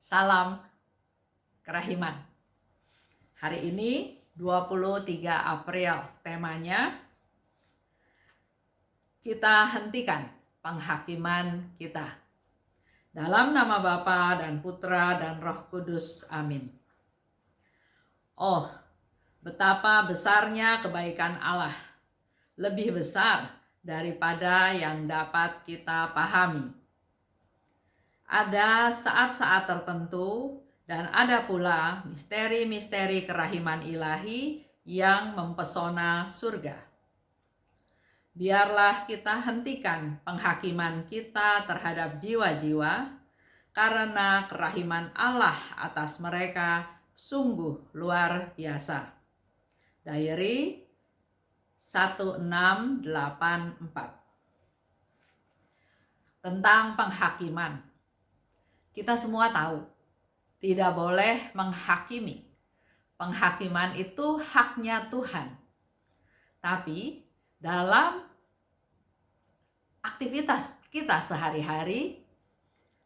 Salam kerahiman. Hari ini 23 April, temanya kita hentikan penghakiman kita. Dalam nama Bapa dan Putra dan Roh Kudus. Amin. Oh, betapa besarnya kebaikan Allah, lebih besar daripada yang dapat kita pahami. Ada saat-saat tertentu dan ada pula misteri-misteri kerahiman ilahi yang mempesona surga. Biarlah kita hentikan penghakiman kita terhadap jiwa-jiwa, karena kerahiman Allah atas mereka sungguh luar biasa. Diary 1684. Tentang penghakiman. Kita semua tahu, tidak boleh menghakimi. Penghakiman itu haknya Tuhan. Tapi dalam aktivitas kita sehari-hari,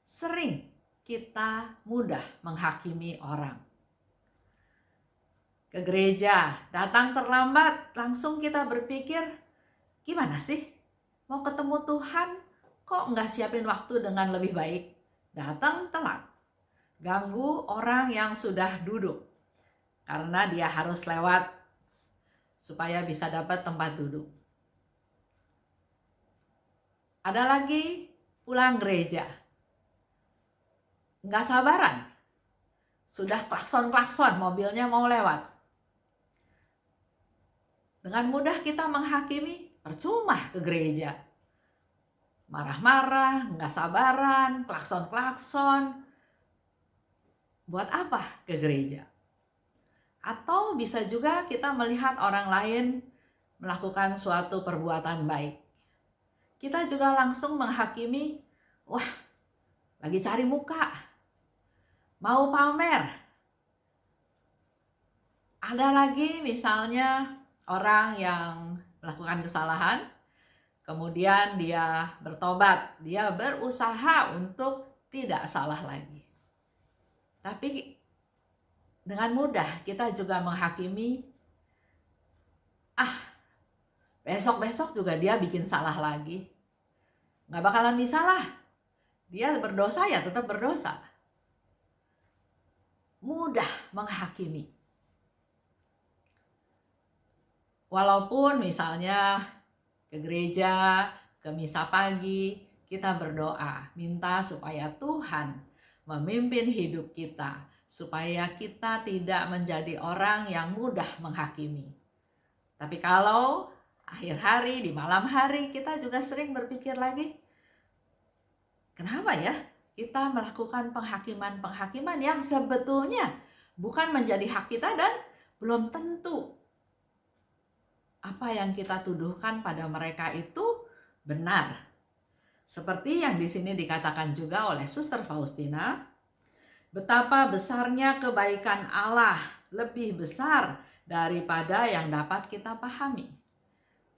sering kita mudah menghakimi orang. Ke gereja, datang terlambat, langsung kita berpikir, gimana sih? Mau ketemu Tuhan, kok nggak siapin waktu dengan lebih baik? Datang telat, ganggu orang yang sudah duduk karena dia harus lewat supaya bisa dapat tempat duduk. Ada lagi pulang gereja, nggak sabaran, sudah klakson-klakson, mobilnya mau lewat. Dengan mudah kita menghakimi, percuma ke gereja. Marah-marah, nggak sabaran, klakson-klakson. Buat apa ke gereja? Atau bisa juga kita melihat orang lain melakukan suatu perbuatan baik. Kita juga langsung menghakimi, wah, lagi cari muka, mau pamer. Ada lagi misalnya orang yang melakukan kesalahan, kemudian dia bertobat, dia berusaha untuk tidak salah lagi. Tapi dengan mudah kita juga menghakimi, besok-besok juga dia bikin salah lagi. Nggak bakalan disalah. Dia berdosa ya tetap berdosa. Mudah menghakimi. Walaupun misalnya ke gereja, ke misa pagi, kita berdoa, minta supaya Tuhan memimpin hidup kita, supaya kita tidak menjadi orang yang mudah menghakimi. Tapi kalau akhir hari, di malam hari, kita juga sering berpikir lagi, kenapa ya kita melakukan penghakiman-penghakiman yang sebetulnya bukan menjadi hak kita dan belum tentu apa yang kita tuduhkan pada mereka itu benar. Seperti yang di sini dikatakan juga oleh Suster Faustina, betapa besarnya kebaikan Allah, lebih besar daripada yang dapat kita pahami.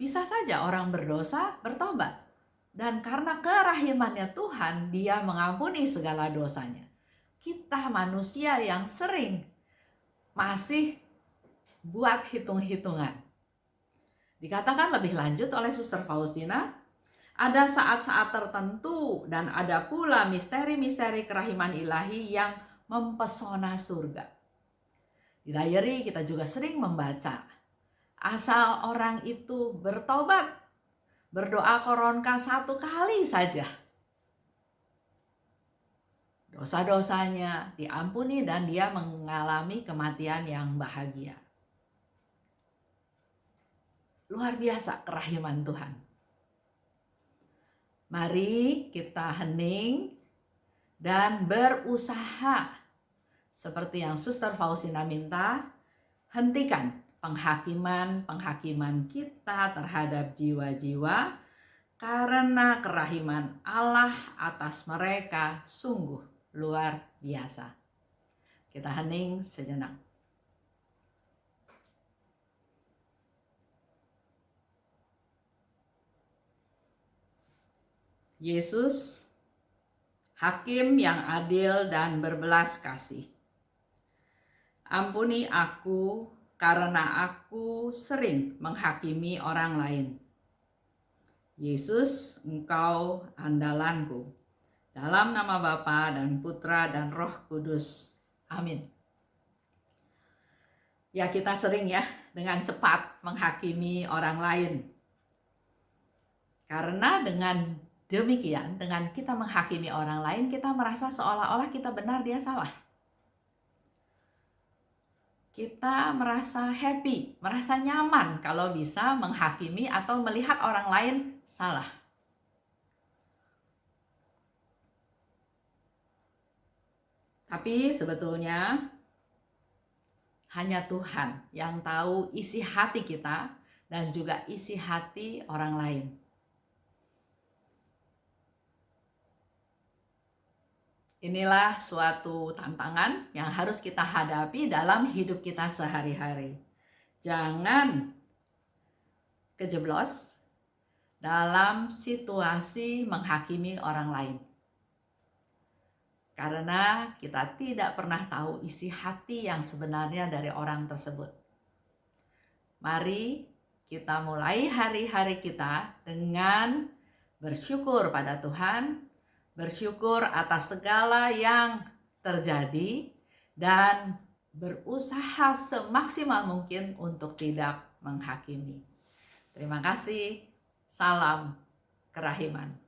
Bisa saja orang berdosa bertobat, dan karena kerahimannya Tuhan, Dia mengampuni segala dosanya. Kita manusia yang sering masih buat hitung-hitungan. Dikatakan lebih lanjut oleh Suster Faustina, ada saat-saat tertentu dan ada pula misteri-misteri kerahiman ilahi yang mempesona surga. Di diary kita juga sering membaca, asal orang itu bertobat, berdoa koronka 1 kali saja, dosa-dosanya diampuni dan dia mengalami kematian yang bahagia. Luar biasa kerahiman Tuhan. Mari kita hening dan berusaha seperti yang Suster Faustina minta, hentikan penghakiman kita terhadap jiwa-jiwa, karena kerahiman Allah atas mereka sungguh luar biasa. Kita hening sejenak. Yesus, Hakim yang adil dan berbelas kasih. Ampuni aku karena aku sering menghakimi orang lain. Yesus, Engkau andalanku. Dalam nama Bapa dan Putra dan Roh Kudus. Amin. Ya, kita sering ya dengan cepat menghakimi orang lain. Karena dengan demikian, dengan kita menghakimi orang lain, kita merasa seolah-olah kita benar, dia salah. Kita merasa happy, merasa nyaman kalau bisa menghakimi atau melihat orang lain salah. Tapi sebetulnya hanya Tuhan yang tahu isi hati kita dan juga isi hati orang lain. Inilah suatu tantangan yang harus kita hadapi dalam hidup kita sehari-hari. Jangan kejeblos dalam situasi menghakimi orang lain. Karena kita tidak pernah tahu isi hati yang sebenarnya dari orang tersebut. Mari kita mulai hari-hari kita dengan bersyukur pada Tuhan, bersyukur atas segala yang terjadi, dan berusaha semaksimal mungkin untuk tidak menghakimi. Terima kasih. Salam kerahiman.